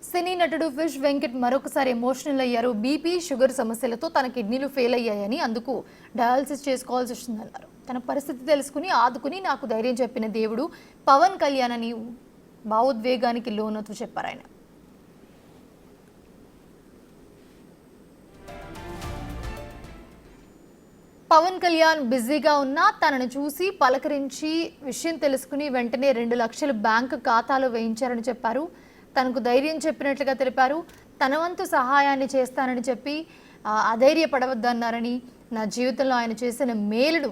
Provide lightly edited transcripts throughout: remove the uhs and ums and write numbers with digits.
సినీ నటుడు ఫిష్ వెంకట్ మరొకసారి ఎమోషనల్ అయ్యారు. బీపీ, షుగర్ సమస్యలతో తన కిడ్నీలు ఫెయిల్ అయ్యాయని, అందుకు డయాలసిస్ చేసుకోవాల్సి వస్తుందన్నారు. తన పరిస్థితి తెలుసుకుని ఆదుకుని నాకు ధైర్యం చెప్పిన దేవుడు పవన్ కళ్యాణ్ అని భావోద్వేగానికి లోనవుతూ చెప్పారు ఆయన. పవన్ కళ్యాణ్ బిజీగా ఉన్నా తనను చూసి పలకరించి విషయం తెలుసుకుని వెంటనే 2 లక్షలు బ్యాంకు ఖాతాలో వేయించారని చెప్పారు. తనకు ధైర్యం చెప్పినట్లుగా తెలిపారు. తన వంతు సహాయాన్ని చేస్తానని చెప్పి అధైర్యపడవద్దన్నారని, నా జీవితంలో ఆయన చేసిన మేలును,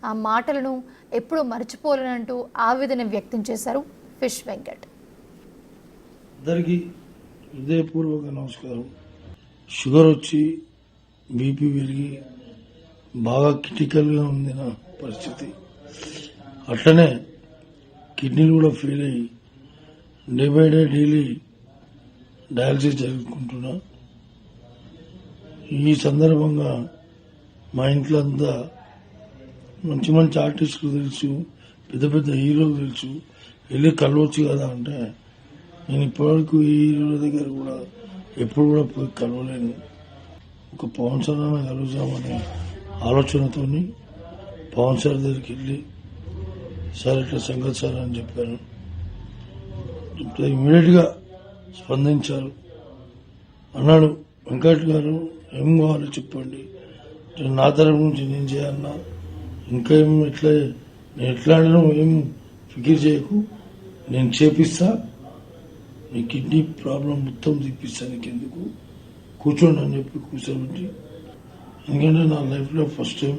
ఆ మాటలను ఎప్పుడూ మర్చిపోలేనంటూ ఆవేదన వ్యక్తం చేశారు ఫిష్ వెంకట్. అందరికీ హృదయపూర్వక నమస్కారం. షుగర్ వచ్చి బీపీ పెరిగి బాగా క్రిటికల్గా ఉంది నా పరిస్థితి. అట్లనే కిడ్నీలు కూడా ఫెయిల్ అయ్యి day by day daily dialysis జరుపుకుంటున్నా. ఈ సందర్భంగా మా ఇంట్లో అంతా మంచి మంచి ఆర్టిస్టులు తెలుసు, పెద్ద పెద్ద హీరోలు తెలుసు, వెళ్ళి కలవచ్చు కదా అంటే నేను ఇప్పటివరకు ఈ హీరోల దగ్గర కూడా ఎప్పుడు కూడా పోయి కలవలేను. ఒక పవన్ సార్ అన్న కలుద్దామనే ఆలోచనతో పవన్ సార్ దగ్గరికి వెళ్ళి సార్ ఇట్లా సంగతి సార్ అని చెప్పాను. ఇమీడియట్ గా స్పందించారు. అన్నాడు, వెంకట్ గారు ఏం కావాలో చెప్పండి, నా తరపు నుంచి నేను చేయాలన్నా, ఇంకా ఏం నేను ఎట్లా ఏం ఫికిర్ చేయకు, నేను చేపిస్తా, నీ కిడ్నీ ప్రాబ్లం మొత్తం తీపిస్తా, నీకెందుకు కూర్చోండి అని చెప్పి కూర్చోబెట్టి, ఎందుకంటే నా లైఫ్లో ఫస్ట్ టైం